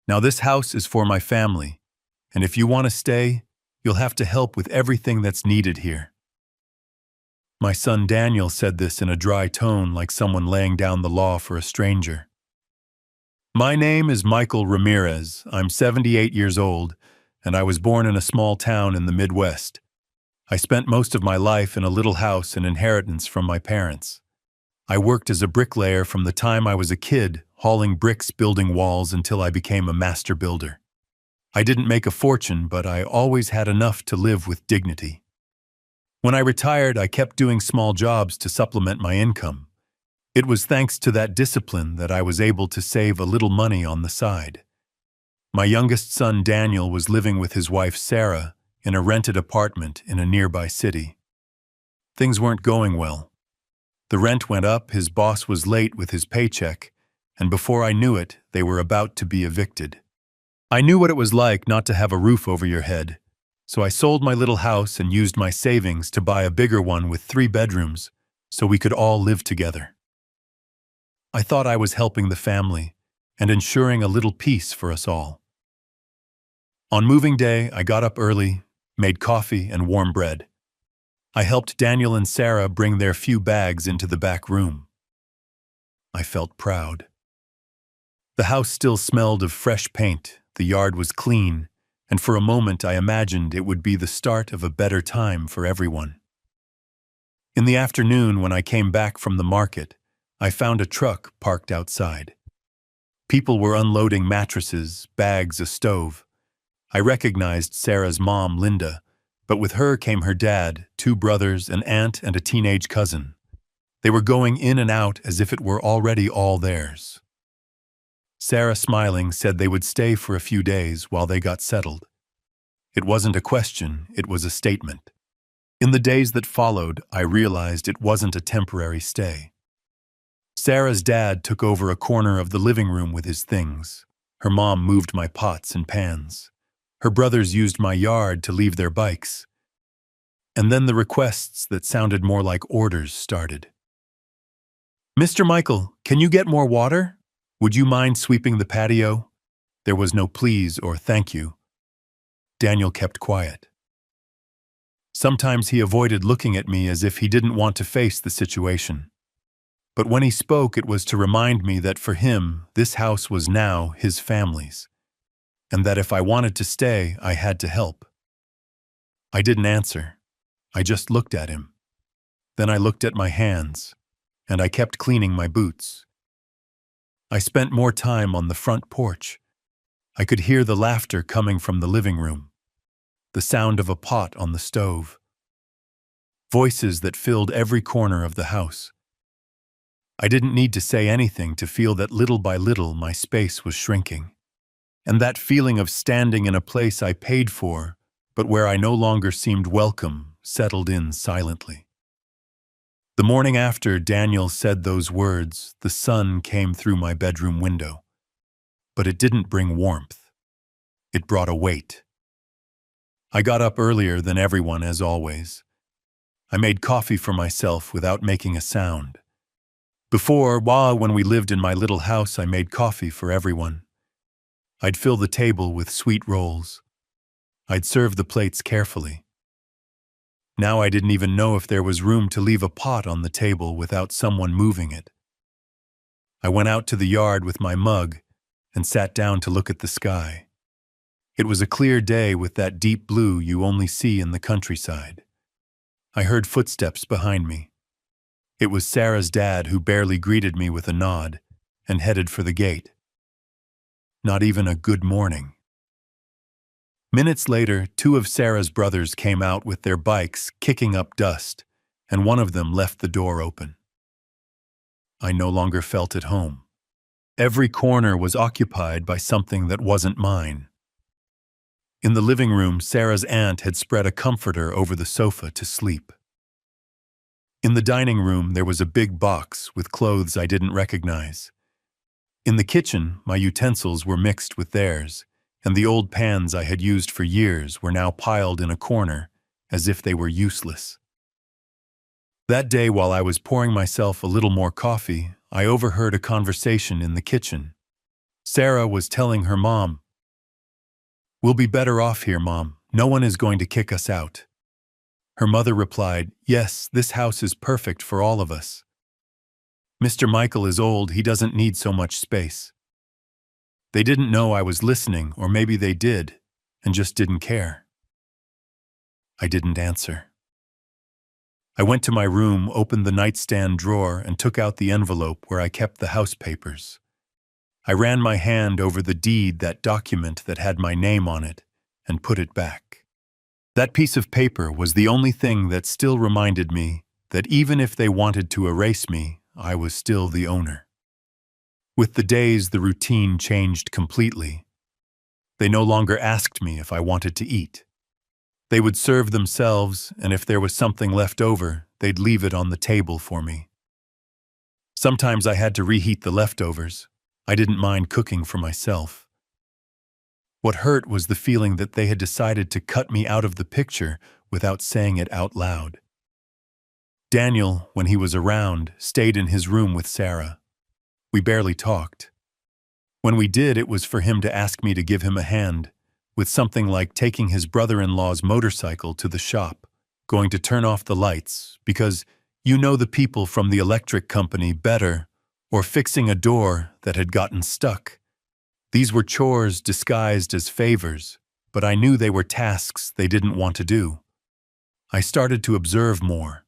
Now this house is for my family, and if you want to stay, you'll have to help with everything that's needed here." My son Daniel said this in a dry tone, like someone laying down the law for a stranger. "My name is Michael Ramirez. I'm 78 years old, and I was born in a small town in the Midwest. I spent most of my life in a little house, an inheritance from my parents. I worked as a bricklayer from the time I was a kid, hauling bricks, building walls until I became a master builder. I didn't make a fortune, but I always had enough to live with dignity. When I retired, I kept doing small jobs to supplement my income. It was thanks to that discipline that I was able to save a little money on the side. My youngest son Daniel was living with his wife Sarah in a rented apartment in a nearby city. Things weren't going well. The rent went up, his boss was late with his paycheck, and before I knew it, they were about to be evicted. I knew what it was like not to have a roof over your head, so I sold my little house and used my savings to buy a bigger one with 3 bedrooms so we could all live together. I thought I was helping the family and ensuring a little peace for us all. On moving day, I got up early, made coffee and warm bread. I helped Daniel and Sarah bring their few bags into the back room. I felt proud. The house still smelled of fresh paint, the yard was clean, and for a moment I imagined it would be the start of a better time for everyone. In the afternoon, when I came back from the market, I found a truck parked outside. People were unloading mattresses, bags, a stove. I recognized Sarah's mom, Linda, but with her came her dad, 2 brothers, an aunt, and a teenage cousin. They were going in and out as if it were already all theirs. Sarah, smiling, said they would stay for a few days while they got settled. It wasn't a question, it was a statement. In the days that followed, I realized it wasn't a temporary stay. Sarah's dad took over a corner of the living room with his things. Her mom moved my pots and pans. Her brothers used my yard to leave their bikes. And then the requests that sounded more like orders started. "Mr. Michael, can you get more water? Would you mind sweeping the patio?" There was no please or thank you. Daniel kept quiet. Sometimes he avoided looking at me as if he didn't want to face the situation. But when he spoke, it was to remind me that for him, this house was now his family's, and that if I wanted to stay, I had to help. I didn't answer. I just looked at him. Then I looked at my hands, and I kept cleaning my boots. I spent more time on the front porch. I could hear the laughter coming from the living room, the sound of a pot on the stove, voices that filled every corner of the house. I didn't need to say anything to feel that little by little my space was shrinking. And that feeling of standing in a place I paid for, but where I no longer seemed welcome, settled in silently. The morning after Daniel said those words, the sun came through my bedroom window. But it didn't bring warmth. It brought a weight. I got up earlier than everyone, as always. I made coffee for myself without making a sound. When we lived in my little house, I made coffee for everyone. I'd fill the table with sweet rolls. I'd serve the plates carefully. Now I didn't even know if there was room to leave a pot on the table without someone moving it. I went out to the yard with my mug and sat down to look at the sky. It was a clear day with that deep blue you only see in the countryside. I heard footsteps behind me. It was Sarah's dad, who barely greeted me with a nod and headed for the gate. Not even a good morning. Minutes later, 2 of Sarah's brothers came out with their bikes, kicking up dust, and one of them left the door open. I no longer felt at home. Every corner was occupied by something that wasn't mine. In the living room, Sarah's aunt had spread a comforter over the sofa to sleep. In the dining room, there was a big box with clothes I didn't recognize. In the kitchen, my utensils were mixed with theirs, and the old pans I had used for years were now piled in a corner, as if they were useless. That day, while I was pouring myself a little more coffee, I overheard a conversation in the kitchen. Sarah was telling her mom, "We'll be better off here, Mom. No one is going to kick us out." Her mother replied, "Yes, this house is perfect for all of us. Mr. Michael is old, he doesn't need so much space." They didn't know I was listening, or maybe they did, and just didn't care. I didn't answer. I went to my room, opened the nightstand drawer, and took out the envelope where I kept the house papers. I ran my hand over the deed, that document that had my name on it, and put it back. That piece of paper was the only thing that still reminded me that even if they wanted to erase me, I was still the owner. With the days, the routine changed completely. They no longer asked me if I wanted to eat. They would serve themselves, and if there was something left over, they'd leave it on the table for me. Sometimes I had to reheat the leftovers. I didn't mind cooking for myself. What hurt was the feeling that they had decided to cut me out of the picture without saying it out loud. Daniel, when he was around, stayed in his room with Sarah. We barely talked. When we did, it was for him to ask me to give him a hand, with something like taking his brother-in-law's motorcycle to the shop, going to turn off the lights because you know the people from the electric company better, or fixing a door that had gotten stuck. These were chores disguised as favors, but I knew they were tasks they didn't want to do. I started to observe more.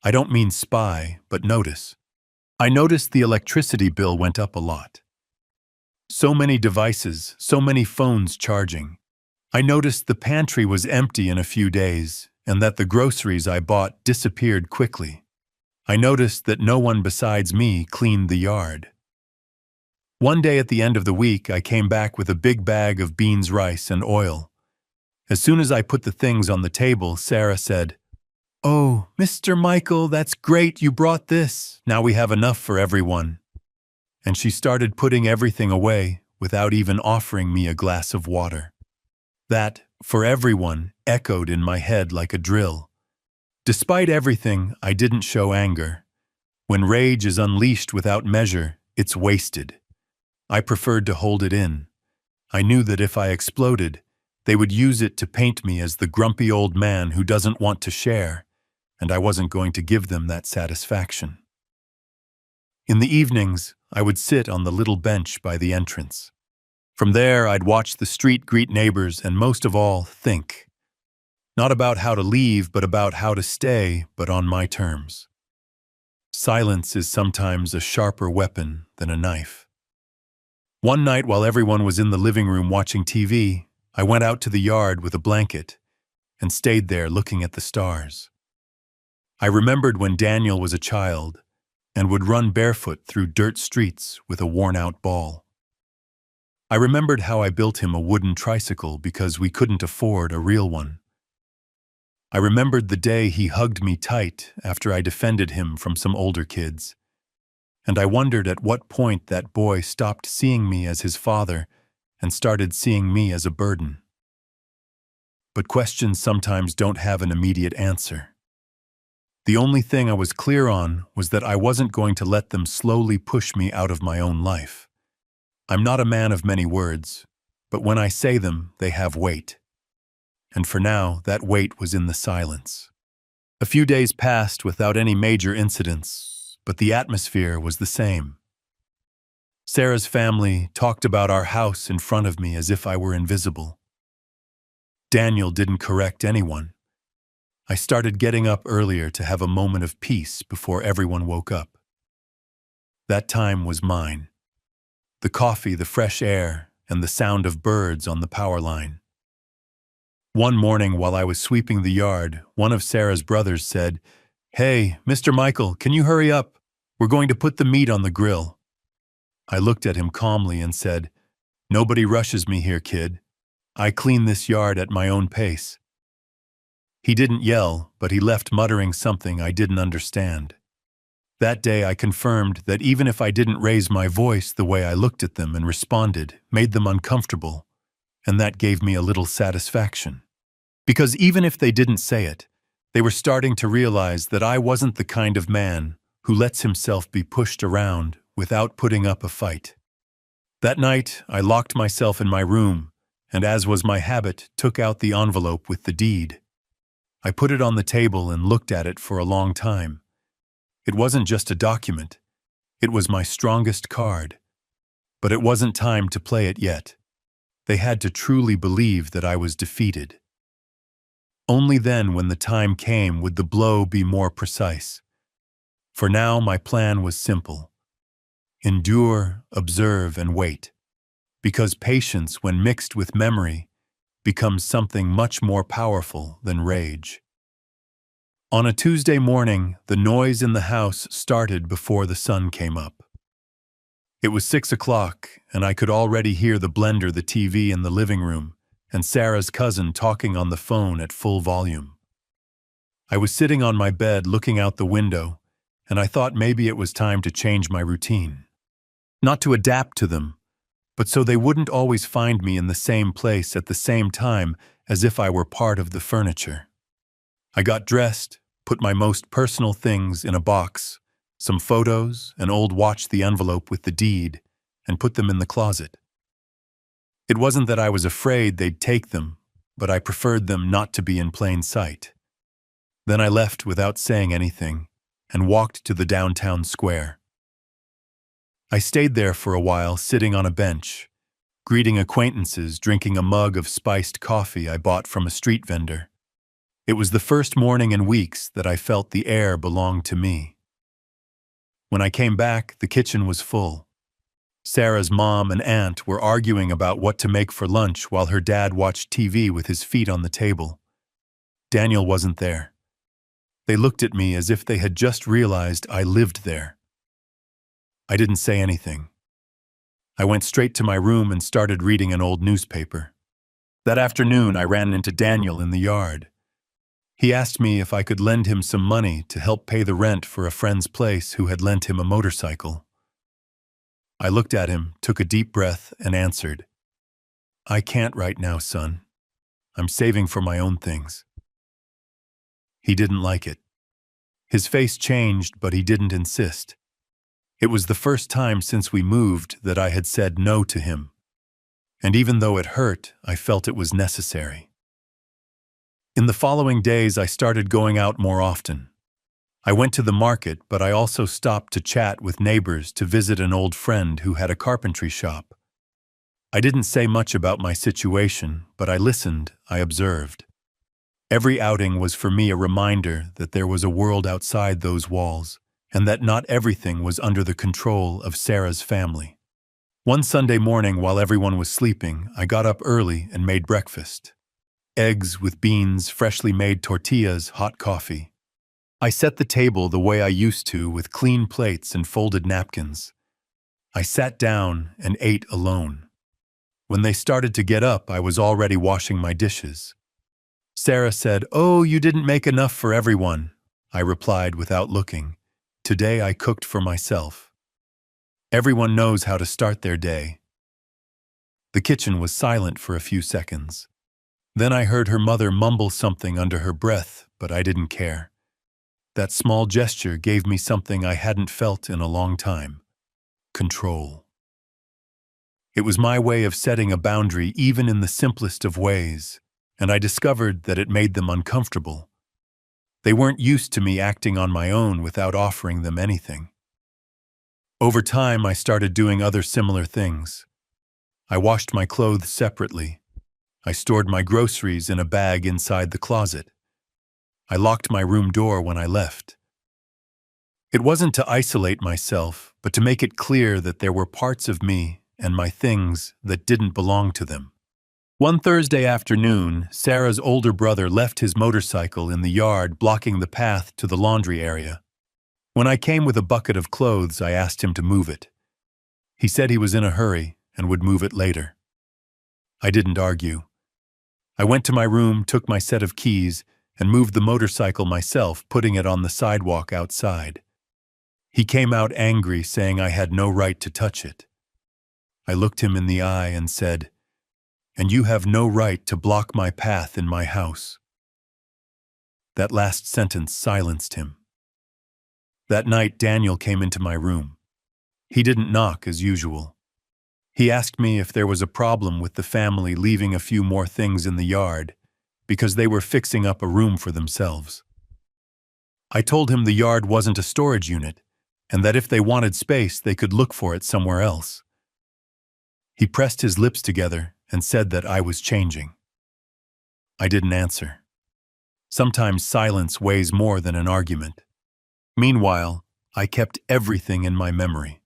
I don't mean spy, but notice. I noticed the electricity bill went up a lot. So many devices, so many phones charging. I noticed the pantry was empty in a few days, and that the groceries I bought disappeared quickly. I noticed that no one besides me cleaned the yard. One day at the end of the week, I came back with a big bag of beans, rice, and oil. As soon as I put the things on the table, Sarah said, "Oh, Mr. Michael, that's great you brought this. Now we have enough for everyone." And she started putting everything away without even offering me a glass of water. That, "for everyone," echoed in my head like a drill. Despite everything, I didn't show anger. When rage is unleashed without measure, it's wasted. I preferred to hold it in. I knew that if I exploded, they would use it to paint me as the grumpy old man who doesn't want to share, and I wasn't going to give them that satisfaction. In the evenings, I would sit on the little bench by the entrance. From there, I'd watch the street, greet neighbors, and most of all, think. Not about how to leave, but about how to stay, but on my terms. Silence is sometimes a sharper weapon than a knife. One night, while everyone was in the living room watching TV, I went out to the yard with a blanket and stayed there looking at the stars. I remembered when Daniel was a child and would run barefoot through dirt streets with a worn-out ball. I remembered how I built him a wooden tricycle because we couldn't afford a real one. I remembered the day he hugged me tight after I defended him from some older kids. And I wondered at what point that boy stopped seeing me as his father and started seeing me as a burden. But questions sometimes don't have an immediate answer. The only thing I was clear on was that I wasn't going to let them slowly push me out of my own life. I'm not a man of many words, but when I say them, they have weight. And for now, that weight was in the silence. A few days passed without any major incidents, but the atmosphere was the same. Sarah's family talked about our house in front of me as if I were invisible. Daniel didn't correct anyone. I started getting up earlier to have a moment of peace before everyone woke up. That time was mine. The coffee, the fresh air, and the sound of birds on the power line. One morning while I was sweeping the yard, one of Sarah's brothers said, "Hey, Mr. Michael, can you hurry up? We're going to put the meat on the grill." I looked at him calmly and said, "Nobody rushes me here, kid. I clean this yard at my own pace." He didn't yell, but he left muttering something I didn't understand. That day I confirmed that even if I didn't raise my voice, the way I looked at them and responded made them uncomfortable, and that gave me a little satisfaction. Because even if they didn't say it, they were starting to realize that I wasn't the kind of man who lets himself be pushed around without putting up a fight. That night, I locked myself in my room, and as was my habit, took out the envelope with the deed. I put it on the table and looked at it for a long time. It wasn't just a document. It was my strongest card. But it wasn't time to play it yet. They had to truly believe that I was defeated. Only then, when the time came, would the blow be more precise. For now, my plan was simple. Endure, observe, and wait. Because patience, when mixed with memory, becomes something much more powerful than rage. On a Tuesday morning, the noise in the house started before the sun came up. It was 6 o'clock, and I could already hear the blender, the TV in the living room, and Sarah's cousin talking on the phone at full volume. I was sitting on my bed looking out the window, and I thought maybe it was time to change my routine. Not to adapt to them, but so they wouldn't always find me in the same place at the same time as if I were part of the furniture. I got dressed, put my most personal things in a box, some photos, an old watch, the envelope with the deed, and put them in the closet. It wasn't that I was afraid they'd take them, but I preferred them not to be in plain sight. Then I left without saying anything and walked to the downtown square. I stayed there for a while, sitting on a bench, greeting acquaintances, drinking a mug of spiced coffee I bought from a street vendor. It was the first morning in weeks that I felt the air belonged to me. When I came back, the kitchen was full. Sarah's mom and aunt were arguing about what to make for lunch while her dad watched TV with his feet on the table. Daniel wasn't there. They looked at me as if they had just realized I lived there. I didn't say anything. I went straight to my room and started reading an old newspaper. That afternoon, I ran into Daniel in the yard. He asked me if I could lend him some money to help pay the rent for a friend's place who had lent him a motorcycle. I looked at him, took a deep breath, and answered, "I can't right now, son. I'm saving for my own things." He didn't like it. His face changed, but he didn't insist. It was the first time since we moved that I had said no to him. And even though it hurt, I felt it was necessary. In the following days, I started going out more often. I went to the market, but I also stopped to chat with neighbors, to visit an old friend who had a carpentry shop. I didn't say much about my situation, but I listened, I observed. Every outing was for me a reminder that there was a world outside those walls, and that not everything was under the control of Sarah's family. One Sunday morning, while everyone was sleeping, I got up early and made breakfast. Eggs with beans, freshly made tortillas, hot coffee. I set the table the way I used to, with clean plates and folded napkins. I sat down and ate alone. When they started to get up, I was already washing my dishes. Sarah said, "Oh, you didn't make enough for everyone," I replied without looking. "Today I cooked for myself." Everyone knows how to start their day. The kitchen was silent for a few seconds. Then I heard her mother mumble something under her breath, but I didn't care. That small gesture gave me something I hadn't felt in a long time: control. It was my way of setting a boundary, even in the simplest of ways, and I discovered that it made them uncomfortable. They weren't used to me acting on my own without offering them anything. Over time, I started doing other similar things. I washed my clothes separately. I stored my groceries in a bag inside the closet. I locked my room door when I left. It wasn't to isolate myself, but to make it clear that there were parts of me and my things that didn't belong to them. One Thursday afternoon, Sarah's older brother left his motorcycle in the yard, blocking the path to the laundry area. When I came with a bucket of clothes, I asked him to move it. He said he was in a hurry and would move it later. I didn't argue. I went to my room, took my set of keys, and moved the motorcycle myself, putting it on the sidewalk outside. He came out angry, saying I had no right to touch it. I looked him in the eye and said, "And you have no right to block my path in my house." That last sentence silenced him. That night, Daniel came into my room. He didn't knock as usual. He asked me if there was a problem with the family leaving a few more things in the yard because they were fixing up a room for themselves. I told him the yard wasn't a storage unit and that if they wanted space, they could look for it somewhere else. He pressed his lips together and said that I was changing. I didn't answer. Sometimes silence weighs more than an argument. Meanwhile, I kept everything in my memory.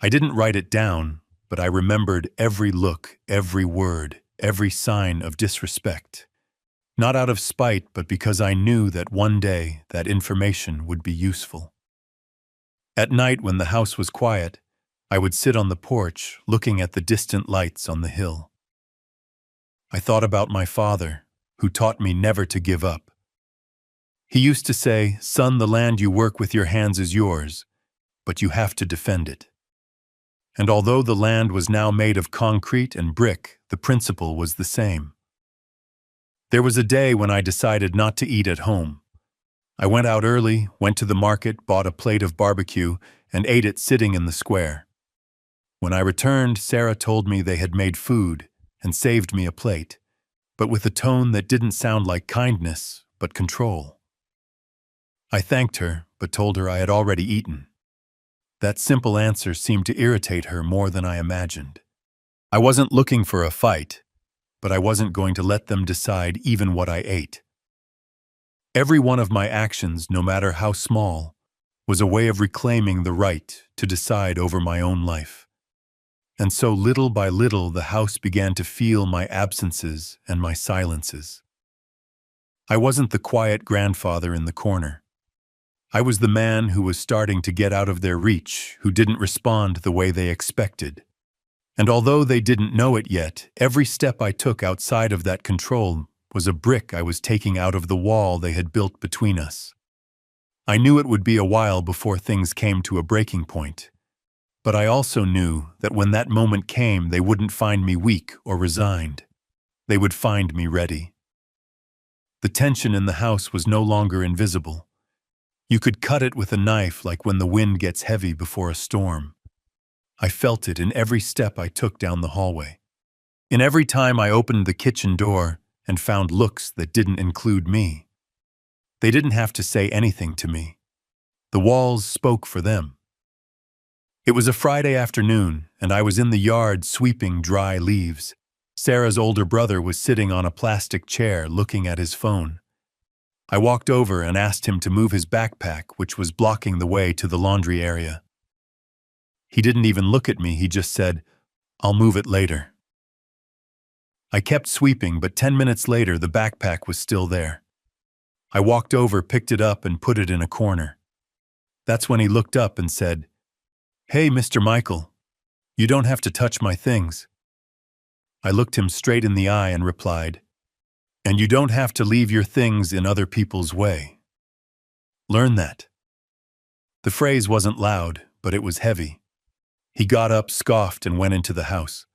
I didn't write it down, but I remembered every look, every word, every sign of disrespect. Not out of spite, but because I knew that one day that information would be useful. At night, when the house was quiet, I would sit on the porch, looking at the distant lights on the hill. I thought about my father, who taught me never to give up. He used to say, "Son, the land you work with your hands is yours, but you have to defend it." And although the land was now made of concrete and brick, the principle was the same. There was a day when I decided not to eat at home. I went out early, went to the market, bought a plate of barbecue, and ate it sitting in the square. When I returned, Sarah told me they had made food and saved me a plate, but with a tone that didn't sound like kindness, but control. I thanked her, but told her I had already eaten. That simple answer seemed to irritate her more than I imagined. I wasn't looking for a fight, but I wasn't going to let them decide even what I ate. Every one of my actions, no matter how small, was a way of reclaiming the right to decide over my own life. And so little by little the house began to feel my absences and my silences. I wasn't the quiet grandfather in the corner. I was the man who was starting to get out of their reach, who didn't respond the way they expected. And although they didn't know it yet, every step I took outside of that control was a brick I was taking out of the wall they had built between us. I knew it would be a while before things came to a breaking point, but I also knew that when that moment came, they wouldn't find me weak or resigned. They would find me ready. The tension in the house was no longer invisible. You could cut it with a knife like when the wind gets heavy before a storm. I felt it in every step I took down the hallway. In every time I opened the kitchen door and found looks that didn't include me. They didn't have to say anything to me. The walls spoke for them. It was a Friday afternoon, and I was in the yard sweeping dry leaves. Sarah's older brother was sitting on a plastic chair looking at his phone. I walked over and asked him to move his backpack, which was blocking the way to the laundry area. He didn't even look at me, he just said, "I'll move it later." I kept sweeping, but 10 minutes later the backpack was still there. I walked over, picked it up, and put it in a corner. That's when he looked up and said, "Hey, Mr. Michael, you don't have to touch my things." I looked him straight in the eye and replied, "And you don't have to leave your things in other people's way. Learn that." The phrase wasn't loud, but it was heavy. He got up, scoffed, and went into the house.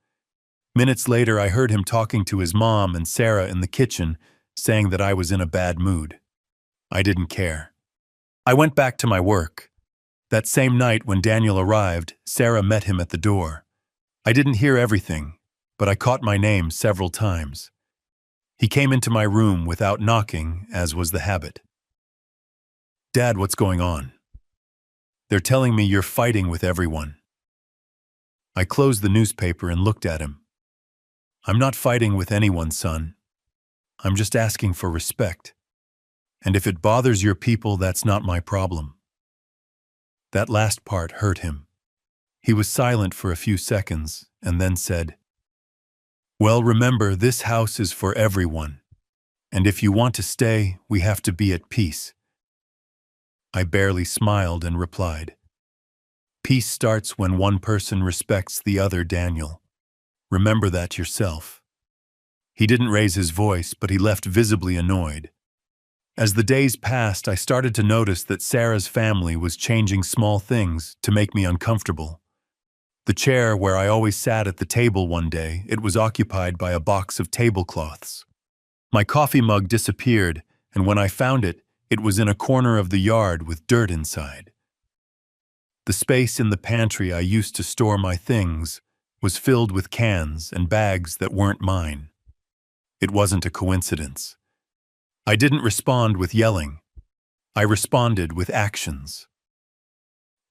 Minutes later, I heard him talking to his mom and Sarah in the kitchen, saying that I was in a bad mood. I didn't care. I went back to my work. That same night when Daniel arrived, Sarah met him at the door. I didn't hear everything, but I caught my name several times. He came into my room without knocking, as was the habit. "Dad, what's going on? They're telling me you're fighting with everyone." I closed the newspaper and looked at him. "I'm not fighting with anyone, son. I'm just asking for respect. And if it bothers your people, that's not my problem." That last part hurt him. He was silent for a few seconds and then said, "Well, remember, this house is for everyone. And if you want to stay, we have to be at peace." I barely smiled and replied, "Peace starts when one person respects the other, Daniel. Remember that yourself." He didn't raise his voice, but he left visibly annoyed. As the days passed, I started to notice that Sarah's family was changing small things to make me uncomfortable. The chair where I always sat at the table one day, it was occupied by a box of tablecloths. My coffee mug disappeared, and when I found it, it was in a corner of the yard with dirt inside. The space in the pantry I used to store my things was filled with cans and bags that weren't mine. It wasn't a coincidence. I didn't respond with yelling. I responded with actions.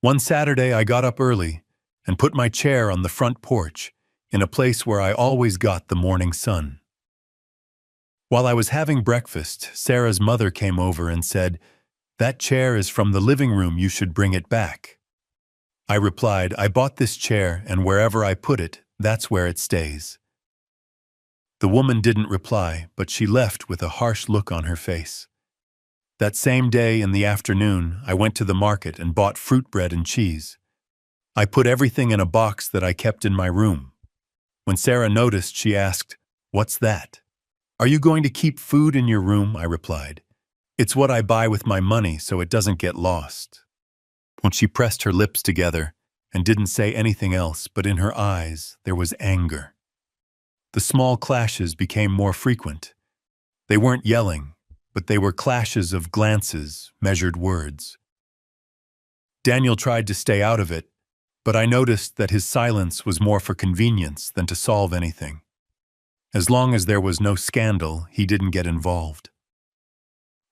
One Saturday, I got up early and put my chair on the front porch in a place where I always got the morning sun. While I was having breakfast, Sarah's mother came over and said, "That chair is from the living room, you should bring it back." I replied, "I bought this chair, and wherever I put it, that's where it stays." The woman didn't reply, but she left with a harsh look on her face. That same day in the afternoon, I went to the market and bought fruit bread and cheese. I put everything in a box that I kept in my room. When Sarah noticed, she asked, "What's that?" "Are you going to keep food in your room?" I replied. "It's what I buy with my money so it doesn't get lost." When she pressed her lips together and didn't say anything else, but in her eyes there was anger. The small clashes became more frequent. They weren't yelling, but they were clashes of glances, measured words. Daniel tried to stay out of it, but I noticed that his silence was more for convenience than to solve anything. As long as there was no scandal, he didn't get involved.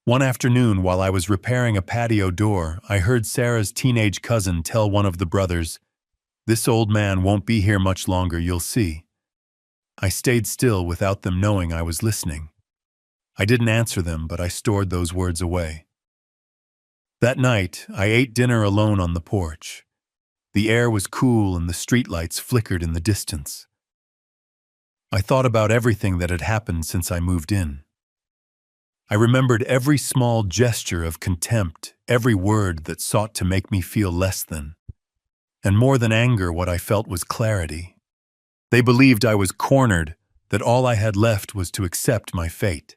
One afternoon, while I was repairing a patio door, I heard Sarah's teenage cousin tell one of the brothers, "This old man won't be here much longer, you'll see." I stayed still without them knowing I was listening. I didn't answer them, but I stored those words away. That night, I ate dinner alone on the porch. The air was cool and the streetlights flickered in the distance. I thought about everything that had happened since I moved in. I remembered every small gesture of contempt, every word that sought to make me feel less than. And more than anger, what I felt was clarity. They believed I was cornered, that all I had left was to accept my fate.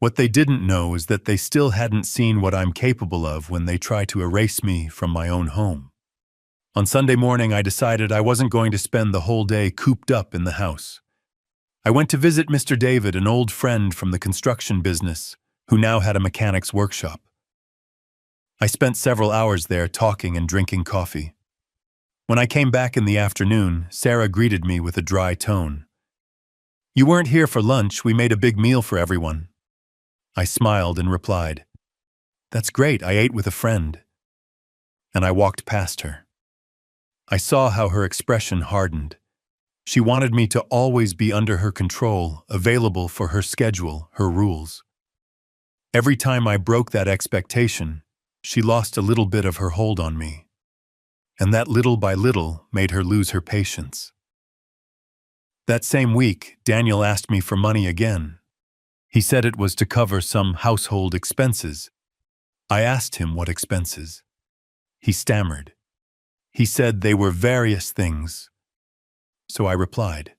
What they didn't know is that they still hadn't seen what I'm capable of when they try to erase me from my own home. On Sunday morning, I decided I wasn't going to spend the whole day cooped up in the house. I went to visit Mr. David, an old friend from the construction business, who now had a mechanic's workshop. I spent several hours there talking and drinking coffee. When I came back in the afternoon, Sarah greeted me with a dry tone. "You weren't here for lunch, we made a big meal for everyone." I smiled and replied, "That's great, I ate with a friend." And I walked past her. I saw how her expression hardened. She wanted me to always be under her control, available for her schedule, her rules. Every time I broke that expectation, she lost a little bit of her hold on me. And that little by little made her lose her patience. That same week, Daniel asked me for money again. He said it was to cover some household expenses. I asked him what expenses. He stammered. He said they were various things. So I replied,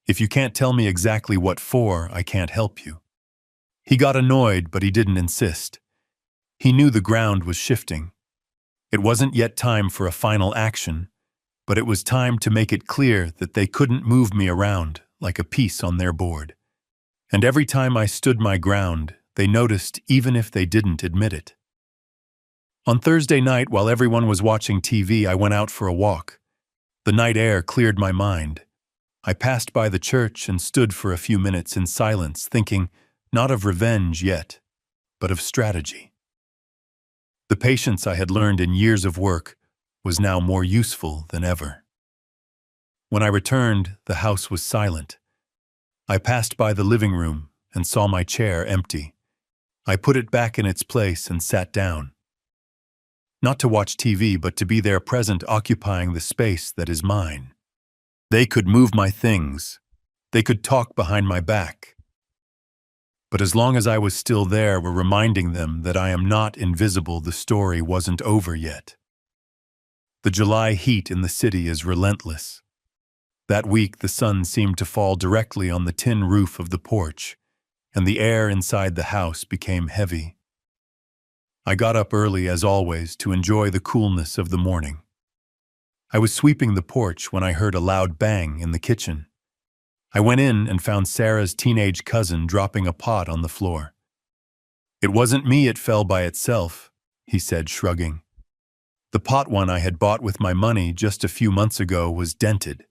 "If you can't tell me exactly what for, I can't help you." He got annoyed, but he didn't insist. He knew the ground was shifting. It wasn't yet time for a final action, but it was time to make it clear that they couldn't move me around like a piece on their board. And every time I stood my ground, they noticed even if they didn't admit it. On Thursday night, while everyone was watching TV, I went out for a walk. The night air cleared my mind. I passed by the church and stood for a few minutes in silence, thinking not of revenge yet, but of strategy. The patience I had learned in years of work was now more useful than ever. When I returned, the house was silent. I passed by the living room and saw my chair empty. I put it back in its place and sat down. Not to watch TV, but to be there present, occupying the space that is mine. They could move my things. They could talk behind my back. But as long as I was still there, were reminding them that I am not invisible, the story wasn't over yet. The July heat in the city is relentless. That week, the sun seemed to fall directly on the tin roof of the porch, and the air inside the house became heavy. I got up early, as always, to enjoy the coolness of the morning. I was sweeping the porch when I heard a loud bang in the kitchen. I went in and found Sarah's teenage cousin dropping a pot on the floor. "It wasn't me, it fell by itself," he said, shrugging. The pot one I had bought with my money just a few months ago was dented.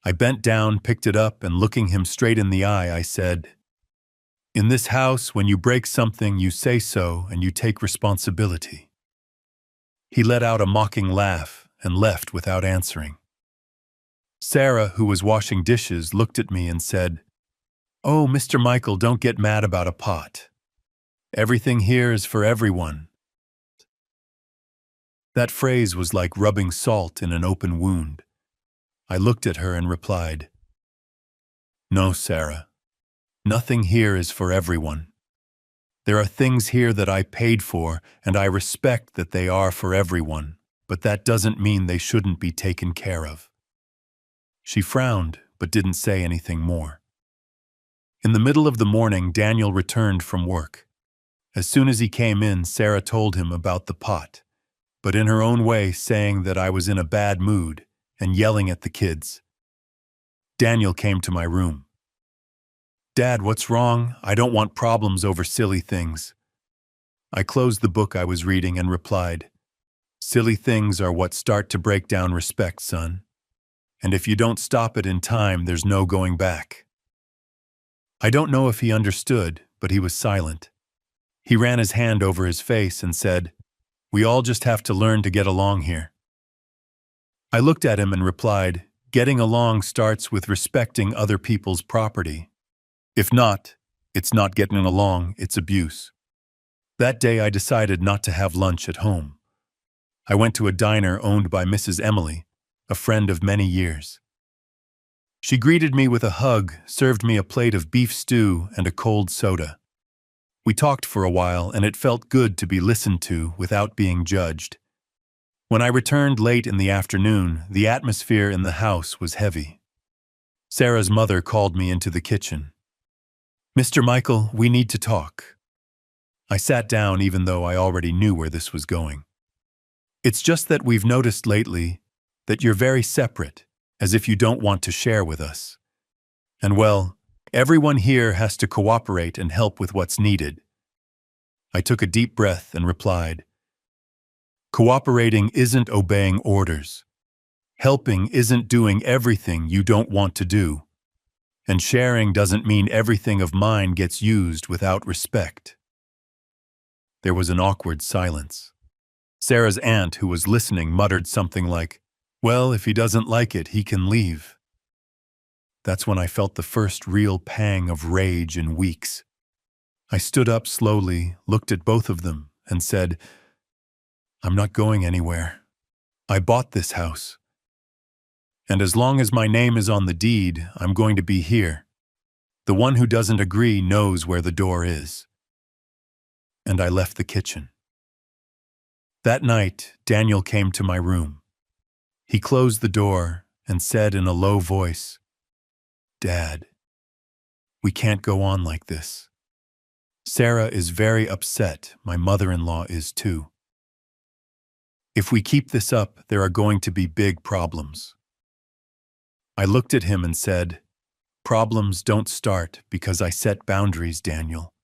I bent down, picked it up, and looking him straight in the eye, I said, "In this house, when you break something, you say so and you take responsibility." He let out a mocking laugh and left without answering. Sarah, who was washing dishes, looked at me and said, "Oh, Mr. Michael, don't get mad about a pot. Everything here is for everyone." That phrase was like rubbing salt in an open wound. I looked at her and replied, "No, Sarah. Nothing here is for everyone. There are things here that I paid for, and I respect that they are for everyone, but that doesn't mean they shouldn't be taken care of." She frowned, but didn't say anything more. In the middle of the morning, Daniel returned from work. As soon as he came in, Sarah told him about the pot, but in her own way saying that I was in a bad mood and yelling at the kids. Daniel came to my room. "Dad, what's wrong? I don't want problems over silly things." I closed the book I was reading and replied, "Silly things are what start to break down respect, son. And if you don't stop it in time, there's no going back." I don't know if he understood, but he was silent. He ran his hand over his face and said, "We all just have to learn to get along here." I looked at him and replied, "Getting along starts with respecting other people's property. If not, it's not getting along, it's abuse." That day I decided not to have lunch at home. I went to a diner owned by Mrs. Emily, a friend of many years. She greeted me with a hug, served me a plate of beef stew and a cold soda. We talked for a while, and it felt good to be listened to without being judged. When I returned late in the afternoon, the atmosphere in the house was heavy. Sarah's mother called me into the kitchen. "Mr. Michael, we need to talk." I sat down even though I already knew where this was going. "It's just that we've noticed lately that you're very separate, as if you don't want to share with us. And well, everyone here has to cooperate and help with what's needed." I took a deep breath and replied, "Cooperating isn't obeying orders. Helping isn't doing everything you don't want to do. And sharing doesn't mean everything of mine gets used without respect." There was an awkward silence. Sarah's aunt, who was listening, muttered something like, "Well, if he doesn't like it, he can leave." That's when I felt the first real pang of rage in weeks. I stood up slowly, looked at both of them, and said, "I'm not going anywhere. I bought this house. And as long as my name is on the deed, I'm going to be here. The one who doesn't agree knows where the door is." And I left the kitchen. That night, Daniel came to my room. He closed the door and said in a low voice, "Dad, we can't go on like this. Sarah is very upset. My mother-in-law is too. If we keep this up, there are going to be big problems." I looked at him and said, "Problems don't start because I set boundaries, Daniel.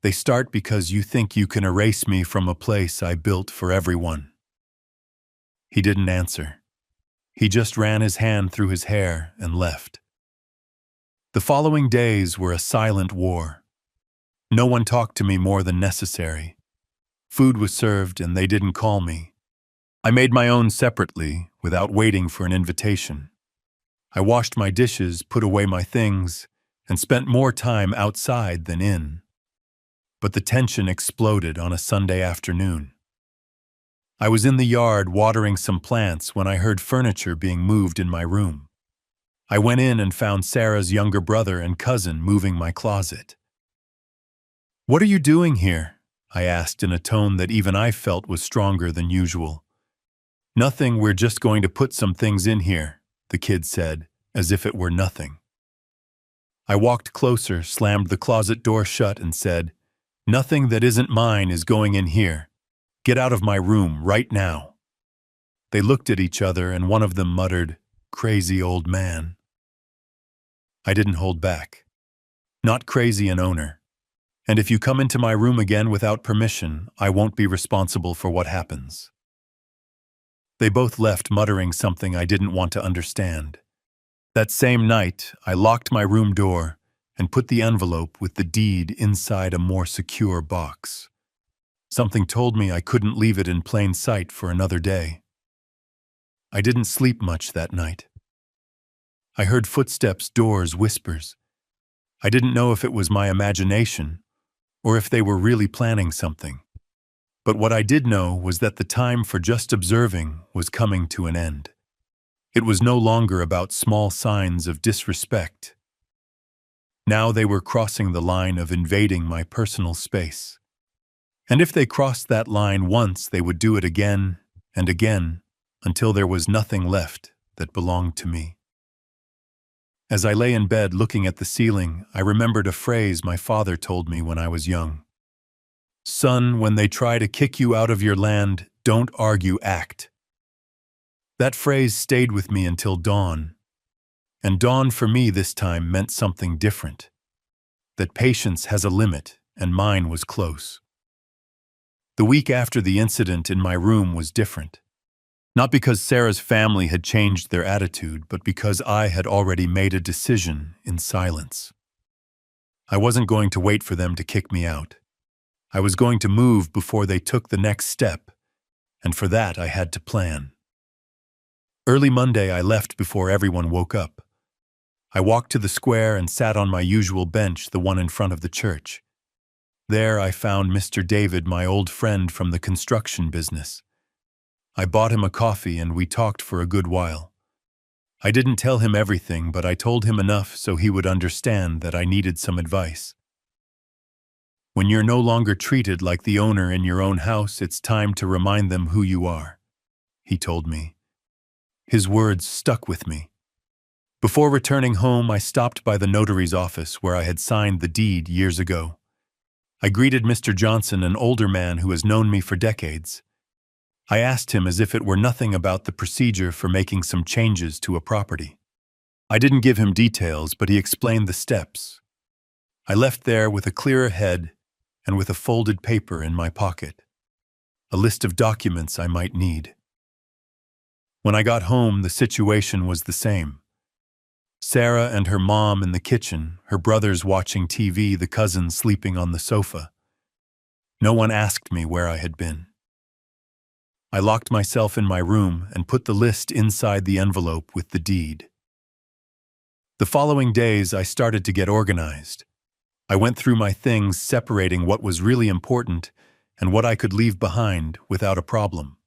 They start because you think you can erase me from a place I built for everyone." He didn't answer. He just ran his hand through his hair and left. The following days were a silent war. No one talked to me more than necessary. Food was served and they didn't call me. I made my own separately, without waiting for an invitation. I washed my dishes, put away my things, and spent more time outside than in. But the tension exploded on a Sunday afternoon. I was in the yard watering some plants when I heard furniture being moved in my room. I went in and found Sarah's younger brother and cousin moving my closet. "What are you doing here?" I asked in a tone that even I felt was stronger than usual. "Nothing, we're just going to put some things in here," the kid said, as if it were nothing. I walked closer, slammed the closet door shut, and said, "Nothing that isn't mine is going in here. Get out of my room right now." They looked at each other and one of them muttered, "Crazy old man." I didn't hold back. "Not crazy an owner. And if you come into my room again without permission, I won't be responsible for what happens." They both left muttering something I didn't want to understand. That same night, I locked my room door and put the envelope with the deed inside a more secure box. Something told me I couldn't leave it in plain sight for another day. I didn't sleep much that night. I heard footsteps, doors, whispers. I didn't know if it was my imagination or if they were really planning something. But what I did know was that the time for just observing was coming to an end. It was no longer about small signs of disrespect. Now they were crossing the line of invading my personal space. And if they crossed that line once, they would do it again and again until there was nothing left that belonged to me. As I lay in bed looking at the ceiling, I remembered a phrase my father told me when I was young. "Son, when they try to kick you out of your land, don't argue, act." That phrase stayed with me until dawn. And dawn for me this time meant something different. That patience has a limit, and mine was close. The week after the incident in my room was different. Not because Sarah's family had changed their attitude, but because I had already made a decision in silence. I wasn't going to wait for them to kick me out. I was going to move before they took the next step, and for that I had to plan. Early Monday, I left before everyone woke up. I walked to the square and sat on my usual bench, the one in front of the church. There I found Mr. David, my old friend from the construction business. I bought him a coffee and we talked for a good while. I didn't tell him everything, but I told him enough so he would understand that I needed some advice. When you're no longer treated like the owner in your own house, it's time to remind them who you are, he told me. His words stuck with me. Before returning home, I stopped by the notary's office where I had signed the deed years ago. I greeted Mr. Johnson, an older man who has known me for decades. I asked him as if it were nothing about the procedure for making some changes to a property. I didn't give him details, but he explained the steps. I left there with a clearer head and with a folded paper in my pocket, a list of documents I might need. When I got home, the situation was the same. Sarah and her mom in the kitchen, her brothers watching TV, the cousins sleeping on the sofa. No one asked me where I had been. I locked myself in my room and put the list inside the envelope with the deed. The following days, I started to get organized. I went through my things, separating what was really important and what I could leave behind without a problem.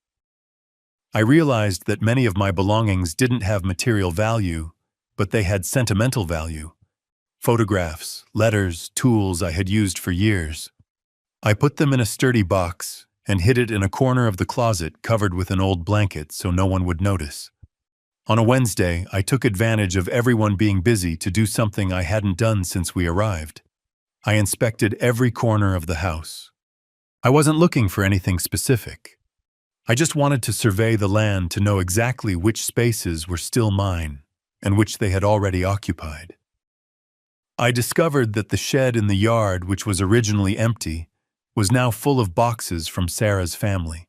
I realized that many of my belongings didn't have material value, but they had sentimental value. Photographs, letters, tools I had used for years. I put them in a sturdy box and hid it in a corner of the closet covered with an old blanket so no one would notice. On a Wednesday, I took advantage of everyone being busy to do something I hadn't done since we arrived. I inspected every corner of the house. I wasn't looking for anything specific. I just wanted to survey the land to know exactly which spaces were still mine and which they had already occupied. I discovered that the shed in the yard, which was originally empty, was now full of boxes from Sarah's family.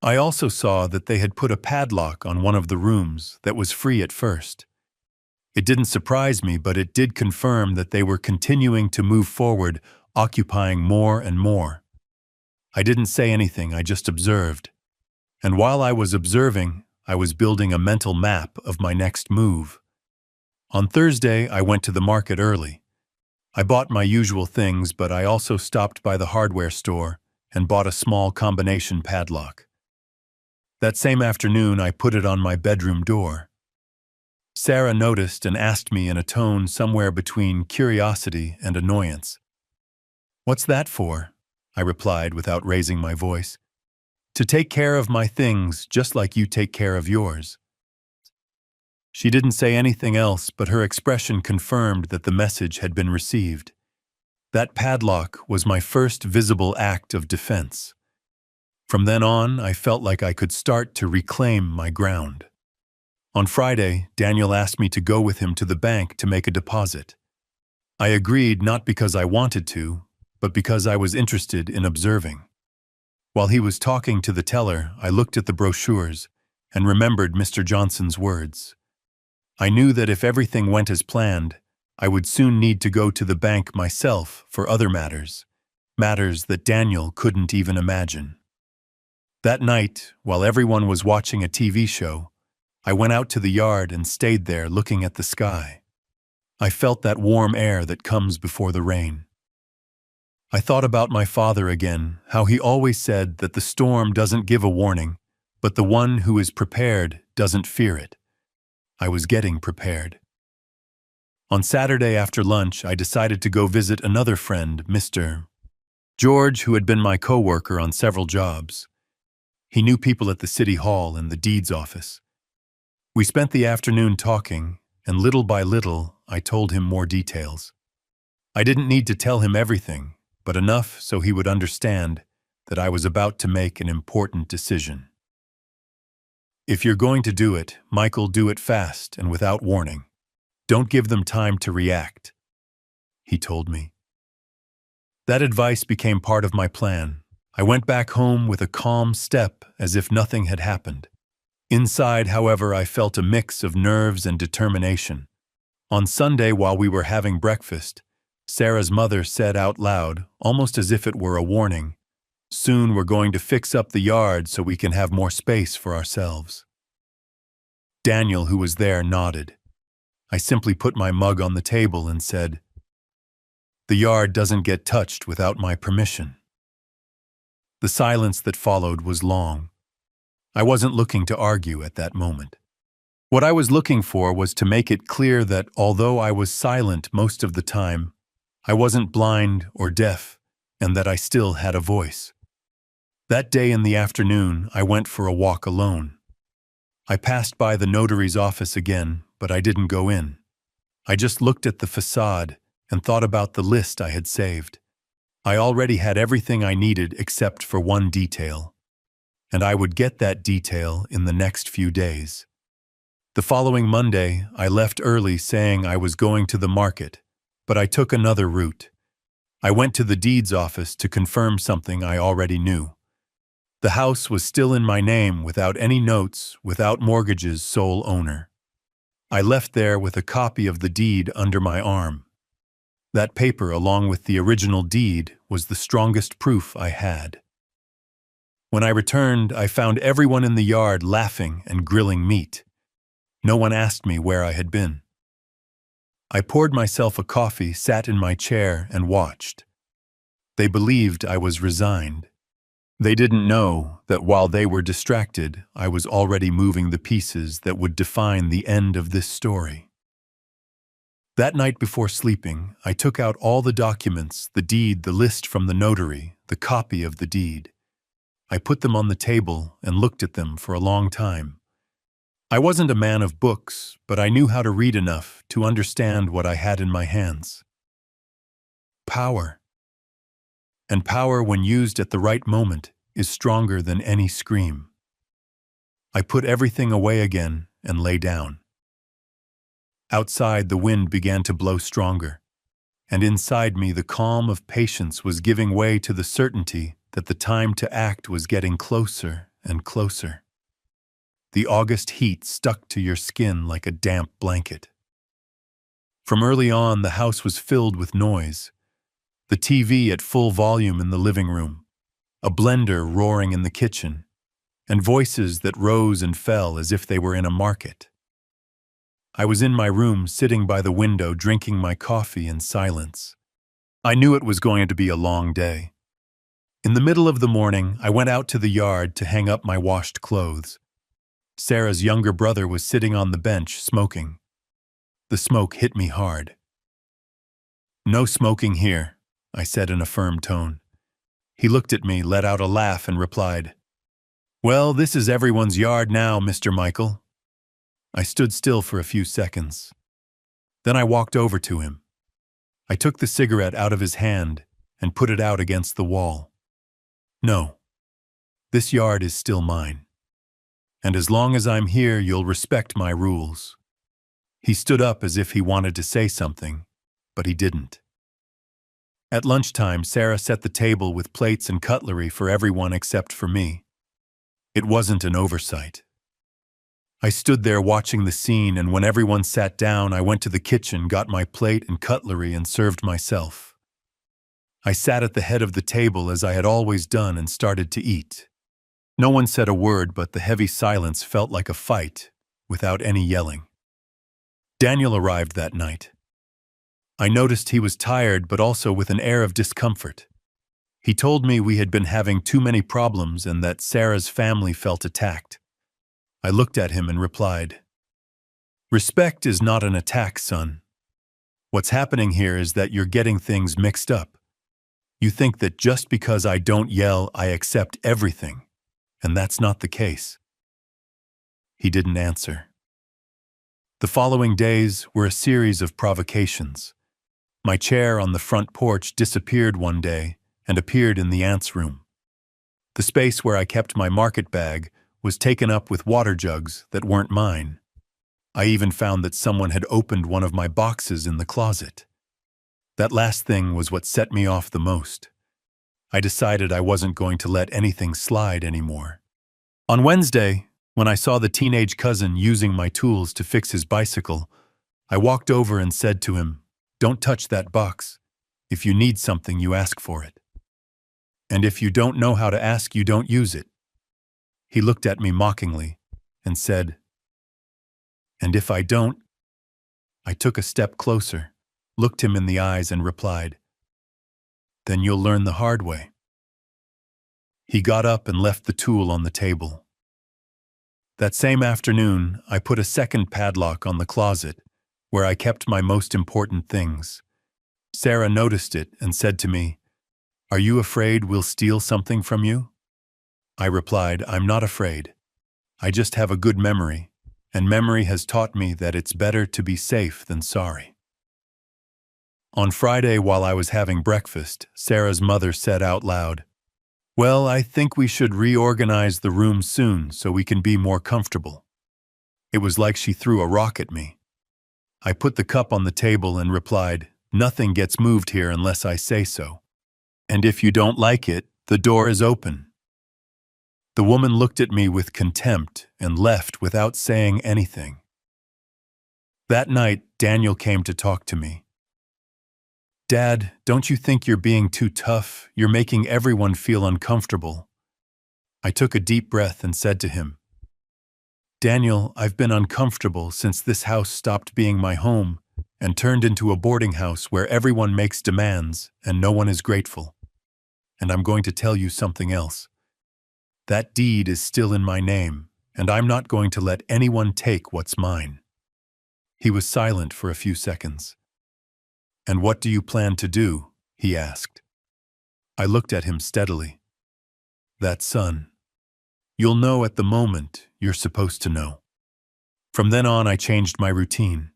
I also saw that they had put a padlock on one of the rooms that was free at first. It didn't surprise me, but it did confirm that they were continuing to move forward, occupying more and more. I didn't say anything, I just observed. And while I was observing, I was building a mental map of my next move. On Thursday, I went to the market early. I bought my usual things, but I also stopped by the hardware store and bought a small combination padlock. That same afternoon, I put it on my bedroom door. Sarah noticed and asked me in a tone somewhere between curiosity and annoyance. "What's that for?" I replied without raising my voice. "To take care of my things, just like you take care of yours." She didn't say anything else, but her expression confirmed that the message had been received. That padlock was my first visible act of defense. From then on, I felt like I could start to reclaim my ground. On Friday, Daniel asked me to go with him to the bank to make a deposit. I agreed not because I wanted to, but because I was interested in observing. While he was talking to the teller, I looked at the brochures and remembered Mr. Johnson's words. I knew that if everything went as planned, I would soon need to go to the bank myself for other matters that Daniel couldn't even imagine. That night, while everyone was watching a TV show, I went out to the yard and stayed there looking at the sky. I felt that warm air that comes before the rain. I thought about my father again, how he always said that the storm doesn't give a warning, but the one who is prepared doesn't fear it. I was getting prepared. On Saturday after lunch, I decided to go visit another friend, Mr. George, who had been my co-worker on several jobs. He knew people at the city hall and the deeds office. We spent the afternoon talking, and little by little, I told him more details. I didn't need to tell him everything, but enough so he would understand that I was about to make an important decision. If you're going to do it, Michael, do it fast and without warning. Don't give them time to react, he told me. That advice became part of my plan. I went back home with a calm step as if nothing had happened. Inside, however, I felt a mix of nerves and determination. On Sunday, while we were having breakfast, Sarah's mother said out loud, almost as if it were a warning, "Soon we're going to fix up the yard so we can have more space for ourselves." Daniel, who was there, nodded. I simply put my mug on the table and said, "The yard doesn't get touched without my permission." The silence that followed was long. I wasn't looking to argue at that moment. What I was looking for was to make it clear that although I was silent most of the time, I wasn't blind or deaf, and that I still had a voice. That day in the afternoon, I went for a walk alone. I passed by the notary's office again, but I didn't go in. I just looked at the facade and thought about the list I had saved. I already had everything I needed except for one detail, and I would get that detail in the next few days. The following Monday, I left early saying I was going to the market, but I took another route. I went to the deeds office to confirm something I already knew. The house was still in my name without any notes, without mortgages, sole owner. I left there with a copy of the deed under my arm. That paper, along with the original deed, was the strongest proof I had. When I returned, I found everyone in the yard laughing and grilling meat. No one asked me where I had been. I poured myself a coffee, sat in my chair, and watched. They believed I was resigned. They didn't know that while they were distracted, I was already moving the pieces that would define the end of this story. That night before sleeping, I took out all the documents, the deed, the list from the notary, the copy of the deed. I put them on the table and looked at them for a long time. I wasn't a man of books, but I knew how to read enough to understand what I had in my hands. Power. And power, when used at the right moment, is stronger than any scream. I put everything away again and lay down. Outside, the wind began to blow stronger, and inside me the calm of patience was giving way to the certainty that the time to act was getting closer and closer. The August heat stuck to your skin like a damp blanket. From early on, the house was filled with noise. The TV at full volume in the living room, a blender roaring in the kitchen, and voices that rose and fell as if they were in a market. I was in my room, sitting by the window, drinking my coffee in silence. I knew it was going to be a long day. In the middle of the morning, I went out to the yard to hang up my washed clothes. Sarah's younger brother was sitting on the bench, smoking. The smoke hit me hard. "No smoking here," I said in a firm tone. He looked at me, let out a laugh, and replied, "Well, this is everyone's yard now, Mr. Michael." I stood still for a few seconds. Then I walked over to him. I took the cigarette out of his hand and put it out against the wall. "No, this yard is still mine. And as long as I'm here, you'll respect my rules." He stood up as if he wanted to say something, but he didn't. At lunchtime, Sarah set the table with plates and cutlery for everyone except for me. It wasn't an oversight. I stood there watching the scene, and when everyone sat down, I went to the kitchen, got my plate and cutlery, and served myself. I sat at the head of the table as I had always done and started to eat. No one said a word, but the heavy silence felt like a fight, without any yelling. Daniel arrived that night. I noticed he was tired, but also with an air of discomfort. He told me we had been having too many problems and that Sarah's family felt attacked. I looked at him and replied, "Respect is not an attack, son. What's happening here is that you're getting things mixed up. You think that just because I don't yell, I accept everything, and that's not the case." He didn't answer. The following days were a series of provocations. My chair on the front porch disappeared one day and appeared in the aunt's room. The space where I kept my market bag was taken up with water jugs that weren't mine. I even found that someone had opened one of my boxes in the closet. That last thing was what set me off the most. I decided I wasn't going to let anything slide anymore. On Wednesday, when I saw the teenage cousin using my tools to fix his bicycle, I walked over and said to him, "Don't touch that box. If you need something, you ask for it. And if you don't know how to ask, you don't use it." He looked at me mockingly and said, "And if I don't?" I took a step closer, looked him in the eyes and replied, "Then you'll learn the hard way." He got up and left the tool on the table. That same afternoon, I put a second padlock on the closet, where I kept my most important things. Sarah noticed it and said to me, "Are you afraid we'll steal something from you?" I replied, "I'm not afraid. I just have a good memory, and memory has taught me that it's better to be safe than sorry." On Friday, while I was having breakfast, Sarah's mother said out loud, "Well, I think we should reorganize the room soon so we can be more comfortable." It was like she threw a rock at me. I put the cup on the table and replied, "Nothing gets moved here unless I say so. And if you don't like it, the door is open." The woman looked at me with contempt and left without saying anything. That night, Daniel came to talk to me. "Dad, don't you think you're being too tough? You're making everyone feel uncomfortable." I took a deep breath and said to him, "Daniel, I've been uncomfortable since this house stopped being my home and turned into a boarding house where everyone makes demands and no one is grateful. And I'm going to tell you something else. That deed is still in my name, and I'm not going to let anyone take what's mine." He was silent for a few seconds. "And what do you plan to do?" he asked. I looked at him steadily. "That, son, you'll know at the moment you're supposed to know." From then on, I changed my routine.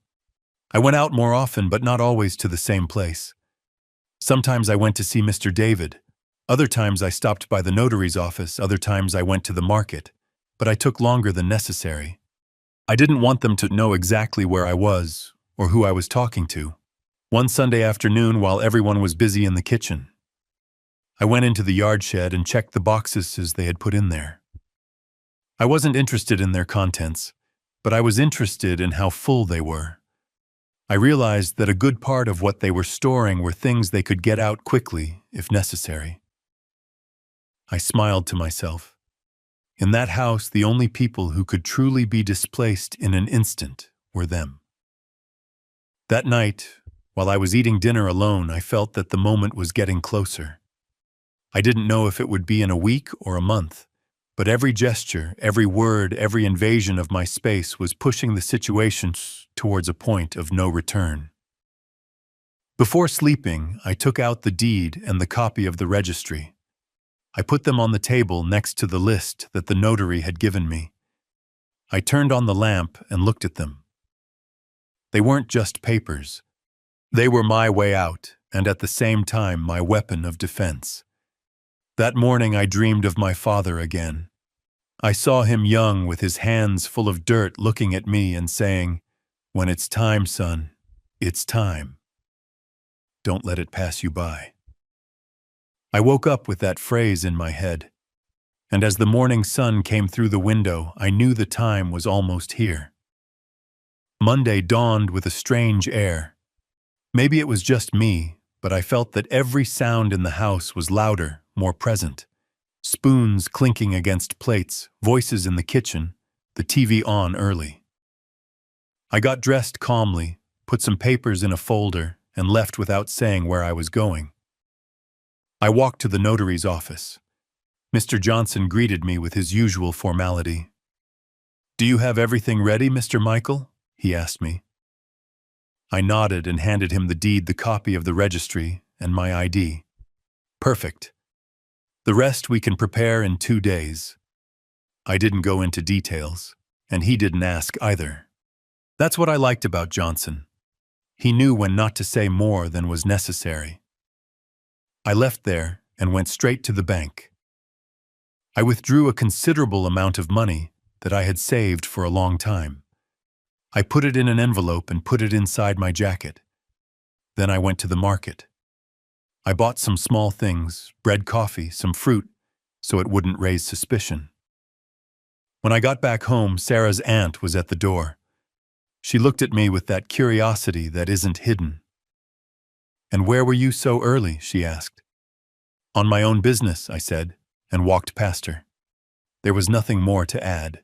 I went out more often, but not always to the same place. Sometimes I went to see Mr. David. Other times I stopped by the notary's office. Other times I went to the market, but I took longer than necessary. I didn't want them to know exactly where I was or who I was talking to. One Sunday afternoon, while everyone was busy in the kitchen, I went into the yard shed and checked the boxes as they had put in there. I wasn't interested in their contents, but I was interested in how full they were. I realized that a good part of what they were storing were things they could get out quickly, if necessary. I smiled to myself. In that house, the only people who could truly be displaced in an instant were them. That night, while I was eating dinner alone, I felt that the moment was getting closer. I didn't know if it would be in a week or a month, but every gesture, every word, every invasion of my space was pushing the situation towards a point of no return. Before sleeping, I took out the deed and the copy of the registry. I put them on the table next to the list that the notary had given me. I turned on the lamp and looked at them. They weren't just papers. They were my way out, and at the same time my weapon of defense. That morning I dreamed of my father again. I saw him young with his hands full of dirt looking at me and saying, "When it's time, son, it's time. Don't let it pass you by." I woke up with that phrase in my head, and as the morning sun came through the window, I knew the time was almost here. Monday dawned with a strange air. Maybe it was just me, but I felt that every sound in the house was louder, more present. Spoons clinking against plates, voices in the kitchen, the TV on early. I got dressed calmly, put some papers in a folder, and left without saying where I was going. I walked to the notary's office. Mr. Johnson greeted me with his usual formality. "Do you have everything ready, Mr. Michael?" he asked me. I nodded and handed him the deed, the copy of the registry, and my ID. "Perfect. The rest we can prepare in 2 days." I didn't go into details, and he didn't ask either. That's what I liked about Johnson. He knew when not to say more than was necessary. I left there and went straight to the bank. I withdrew a considerable amount of money that I had saved for a long time. I put it in an envelope and put it inside my jacket. Then I went to the market. I bought some small things, bread, coffee, some fruit, so it wouldn't raise suspicion. When I got back home, Sarah's aunt was at the door. She looked at me with that curiosity that isn't hidden. "And where were you so early?" she asked. "On my own business," I said, and walked past her. There was nothing more to add.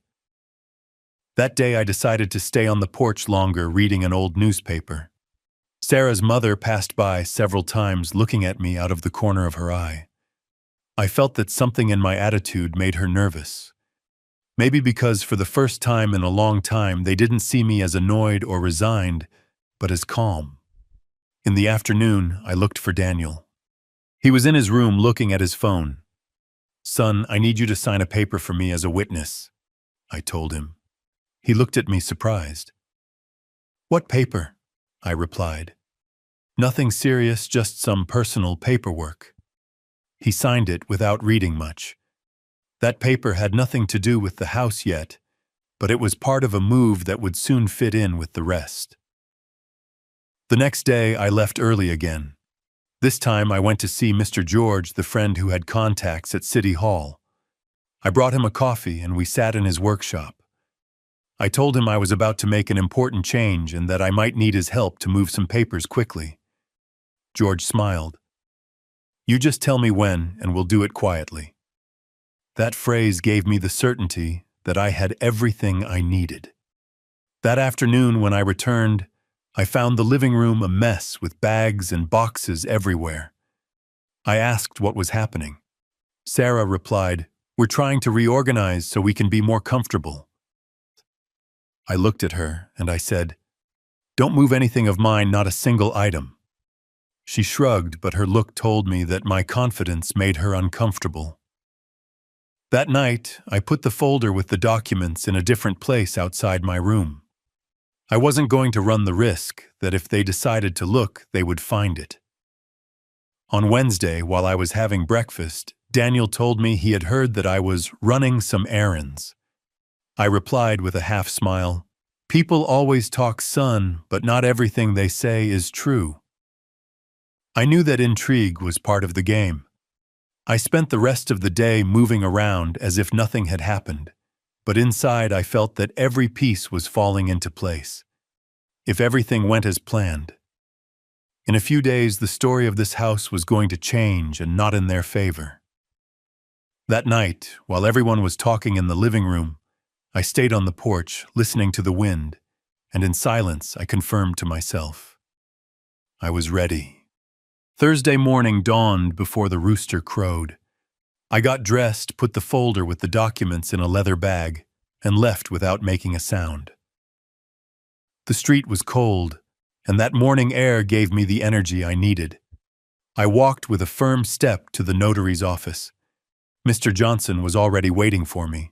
That day I decided to stay on the porch longer, reading an old newspaper. Sarah's mother passed by several times, looking at me out of the corner of her eye. I felt that something in my attitude made her nervous. Maybe because for the first time in a long time they didn't see me as annoyed or resigned, but as calm. In the afternoon, I looked for Daniel. He was in his room looking at his phone. "Son, I need you to sign a paper for me as a witness," I told him. He looked at me surprised. "What paper?" I replied. "Nothing serious, just some personal paperwork." He signed it without reading much. That paper had nothing to do with the house yet, but it was part of a move that would soon fit in with the rest. The next day, I left early again. This time, I went to see Mr. George, the friend who had contacts at City Hall. I brought him a coffee and we sat in his workshop. I told him I was about to make an important change and that I might need his help to move some papers quickly. George smiled. "You just tell me when and we'll do it quietly." That phrase gave me the certainty that I had everything I needed. That afternoon when I returned, I found the living room a mess with bags and boxes everywhere. I asked what was happening. Sarah replied, "We're trying to reorganize so we can be more comfortable." I looked at her and I said, "Don't move anything of mine, not a single item." She shrugged, but her look told me that my confidence made her uncomfortable. That night, I put the folder with the documents in a different place outside my room. I wasn't going to run the risk that if they decided to look, they would find it. On Wednesday, while I was having breakfast, Daniel told me he had heard that I was running some errands. I replied with a half smile, "People always talk, son, but not everything they say is true." I knew that intrigue was part of the game. I spent the rest of the day moving around as if nothing had happened, but inside I felt that every piece was falling into place. If everything went as planned. In a few days, the story of this house was going to change and not in their favor. That night, while everyone was talking in the living room, I stayed on the porch, listening to the wind, and in silence I confirmed to myself. I was ready. Thursday morning dawned before the rooster crowed. I got dressed, put the folder with the documents in a leather bag, and left without making a sound. The street was cold, and that morning air gave me the energy I needed. I walked with a firm step to the notary's office. Mr. Johnson was already waiting for me.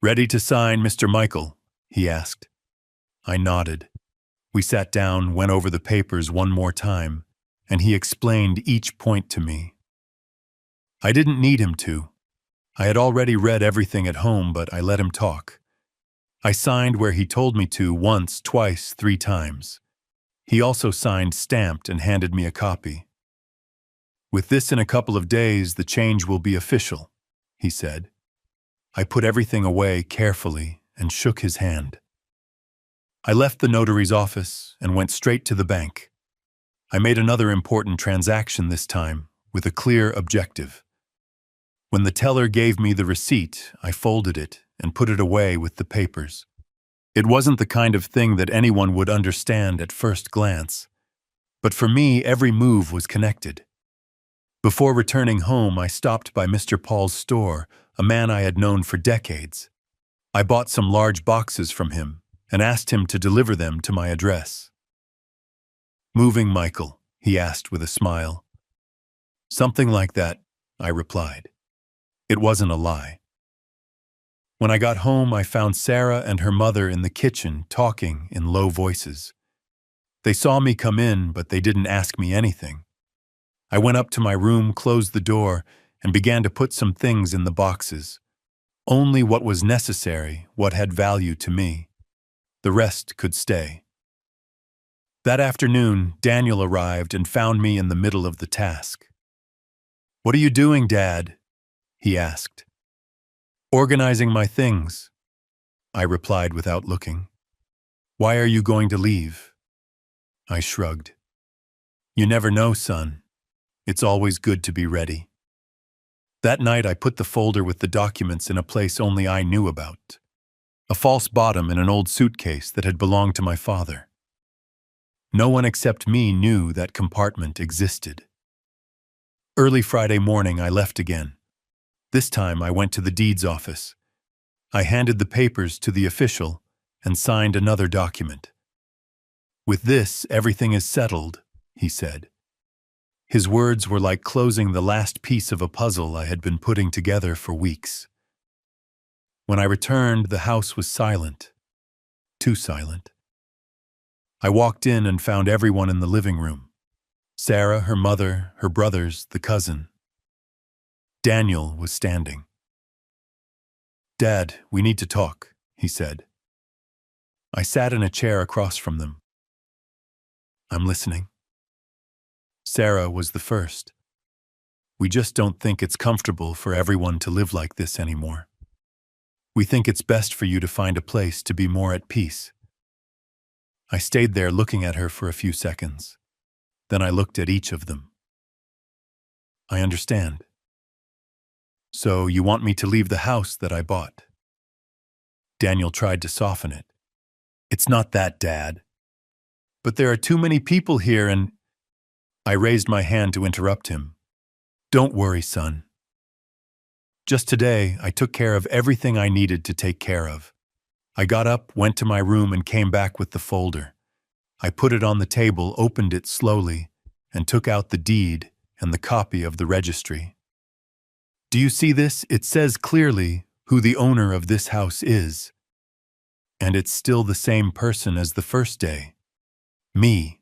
"Ready to sign, Mr. Michael?" he asked. I nodded. We sat down, went over the papers one more time, and he explained each point to me. I didn't need him to. I had already read everything at home, but I let him talk. I signed where he told me to once, twice, 3 times. He also signed, stamped, and handed me a copy. With this in a couple of days, the change will be official, he said. I put everything away carefully and shook his hand. I left the notary's office and went straight to the bank. I made another important transaction this time, with a clear objective. When the teller gave me the receipt, I folded it and put it away with the papers. It wasn't the kind of thing that anyone would understand at first glance, but for me, every move was connected. Before returning home, I stopped by Mr. Paul's store, a man I had known for decades. I bought some large boxes from him and asked him to deliver them to my address. "Moving, Michael?" he asked with a smile. "Something like that," I replied. It wasn't a lie. When I got home, I found Sarah and her mother in the kitchen talking in low voices. They saw me come in, but they didn't ask me anything. I went up to my room, closed the door, and began to put some things in the boxes. Only what was necessary, what had value to me. The rest could stay. That afternoon, Daniel arrived and found me in the middle of the task. "What are you doing, Dad?" he asked. "Organizing my things," I replied without looking. "Why are you going to leave?" I shrugged. "You never know, son. It's always good to be ready." That night I put the folder with the documents in a place only I knew about. A false bottom in an old suitcase that had belonged to my father. No one except me knew that compartment existed. Early Friday morning I left again. This time I went to the deeds office. I handed the papers to the official and signed another document. "With this, everything is settled," he said. His words were like closing the last piece of a puzzle I had been putting together for weeks. When I returned, the house was silent. Too silent. I walked in and found everyone in the living room. Sarah, her mother, her brothers, the cousin. Daniel was standing. "Dad, we need to talk," he said. I sat in a chair across from them. "I'm listening." Sarah was the first. "We just don't think it's comfortable for everyone to live like this anymore. We think it's best for you to find a place to be more at peace." I stayed there looking at her for a few seconds. Then I looked at each of them. "I understand. So you want me to leave the house that I bought?" Daniel tried to soften it. "It's not that, Dad. But there are too many people here and—" I raised my hand to interrupt him. "Don't worry, son. Just today, I took care of everything I needed to take care of. I got up, went to my room, and came back with the folder. I put it on the table, opened it slowly, and took out the deed and the copy of the registry. Do you see this? It says clearly who the owner of this house is. And it's still the same person as the first day. Me."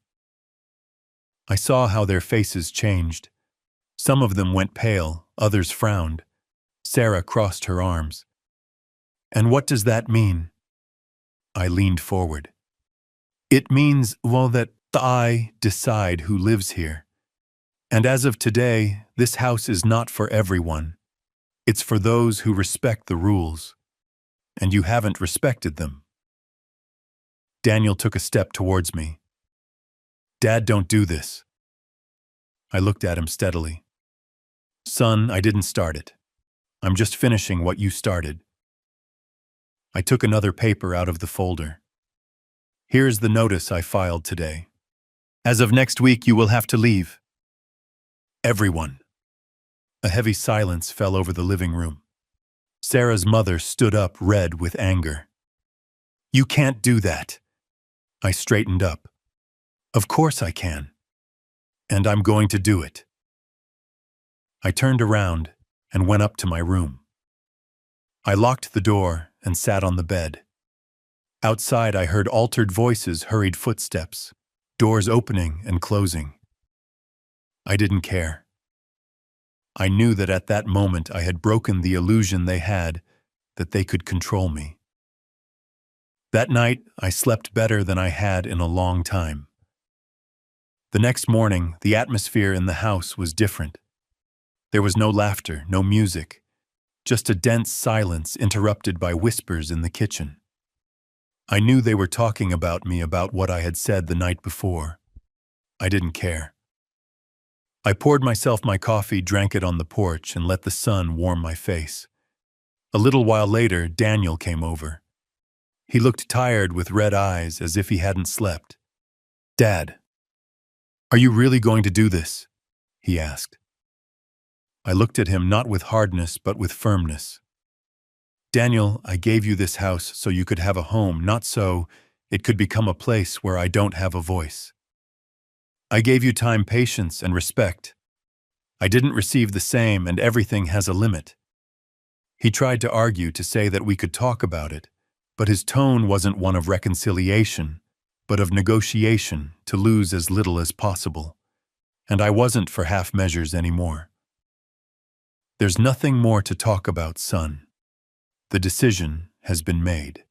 I saw how their faces changed. Some of them went pale, others frowned. Sarah crossed her arms. "And what does that mean?" I leaned forward. "It means, well, that I decide who lives here. And as of today, this house is not for everyone. It's for those who respect the rules. And you haven't respected them." Daniel took a step towards me. "Dad, don't do this." I looked at him steadily. "Son, I didn't start it. I'm just finishing what you started." I took another paper out of the folder. "Here's the notice I filed today. As of next week, you will have to leave. Everyone." A heavy silence fell over the living room. Sarah's mother stood up, red with anger. "You can't do that." I straightened up. "Of course I can. And I'm going to do it." I turned around and went up to my room. I locked the door and sat on the bed. Outside, I heard altered voices, hurried footsteps, doors opening and closing. I didn't care. I knew that at that moment I had broken the illusion they had that they could control me. That night, I slept better than I had in a long time. The next morning, the atmosphere in the house was different. There was no laughter, no music, just a dense silence interrupted by whispers in the kitchen. I knew they were talking about me, about what I had said the night before. I didn't care. I poured myself my coffee, drank it on the porch, and let the sun warm my face. A little while later, Daniel came over. He looked tired with red eyes, as if he hadn't slept. "Dad, are you really going to do this?" he asked. I looked at him not with hardness but with firmness. "Daniel, I gave you this house so you could have a home, not so it could become a place where I don't have a voice. I gave you time, patience, and respect. I didn't receive the same, and everything has a limit." He tried to argue, to say that we could talk about it, but his tone wasn't one of reconciliation, but of negotiation, to lose as little as possible. And I wasn't for half measures anymore. "There's nothing more to talk about, son. The decision has been made."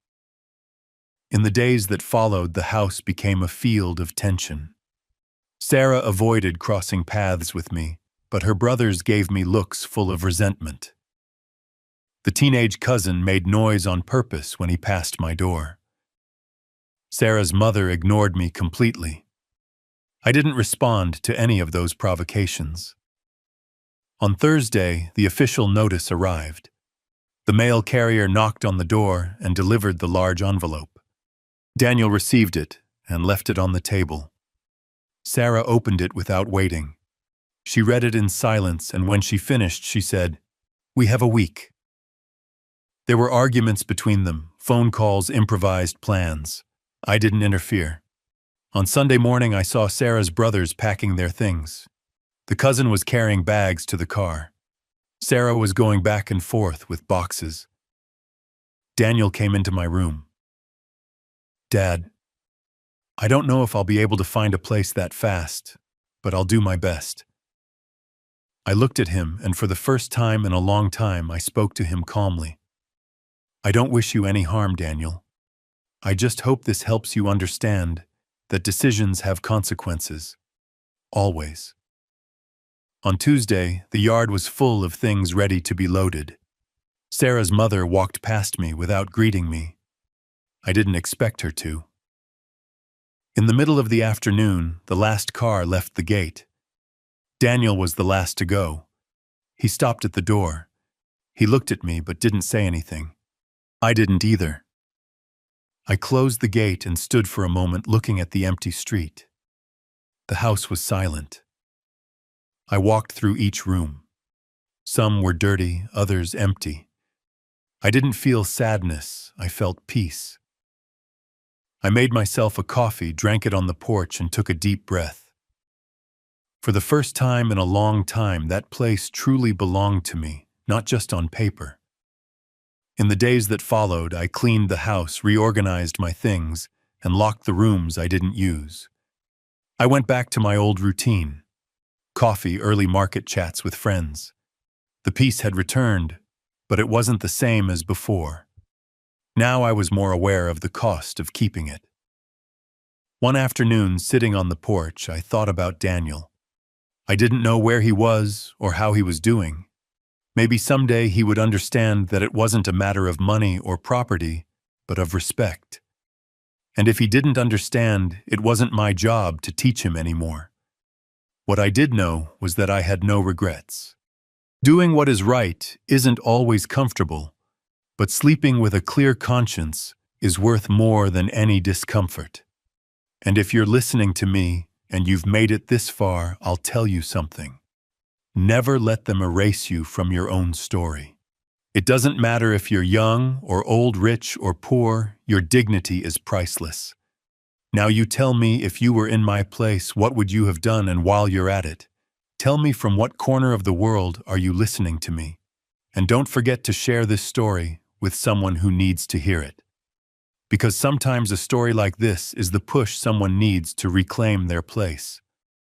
In the days that followed, the house became a field of tension. Sarah avoided crossing paths with me, but her brothers gave me looks full of resentment. The teenage cousin made noise on purpose when he passed my door. Sarah's mother ignored me completely. I didn't respond to any of those provocations. On Thursday, the official notice arrived. The mail carrier knocked on the door and delivered the large envelope. Daniel received it and left it on the table. Sarah opened it without waiting. She read it in silence, and when she finished, she said, "We have a week." There were arguments between them, phone calls, improvised plans. I didn't interfere. On Sunday morning, I saw Sarah's brothers packing their things. The cousin was carrying bags to the car. Sarah was going back and forth with boxes. Daniel came into my room. "Dad, I don't know if I'll be able to find a place that fast, but I'll do my best." I looked at him, and for the first time in a long time, I spoke to him calmly. "I don't wish you any harm, Daniel. I just hope this helps you understand that decisions have consequences. Always." On Tuesday, the yard was full of things ready to be loaded. Sarah's mother walked past me without greeting me. I didn't expect her to. In the middle of the afternoon, the last car left the gate. Daniel was the last to go. He stopped at the door. He looked at me but didn't say anything. I didn't either. I closed the gate and stood for a moment looking at the empty street. The house was silent. I walked through each room. Some were dirty, others empty. I didn't feel sadness, I felt peace. I made myself a coffee, drank it on the porch, and took a deep breath. For the first time in a long time, that place truly belonged to me, not just on paper. In the days that followed, I cleaned the house, reorganized my things, and locked the rooms I didn't use. I went back to my old routine. Coffee, early market chats with friends. The peace had returned, but it wasn't the same as before. Now I was more aware of the cost of keeping it. One afternoon, sitting on the porch, I thought about Daniel. I didn't know where he was or how he was doing. Maybe someday he would understand that it wasn't a matter of money or property, but of respect. And if he didn't understand, it wasn't my job to teach him anymore. What I did know was that I had no regrets. Doing what is right isn't always comfortable, but sleeping with a clear conscience is worth more than any discomfort. And if you're listening to me and you've made it this far, I'll tell you something. Never let them erase you from your own story. It doesn't matter if you're young or old, rich or poor, your dignity is priceless. Now you tell me, if you were in my place, what would you have done? And while you're at it, tell me, from what corner of the world are you listening to me? And don't forget to share this story with someone who needs to hear it. Because sometimes a story like this is the push someone needs to reclaim their place.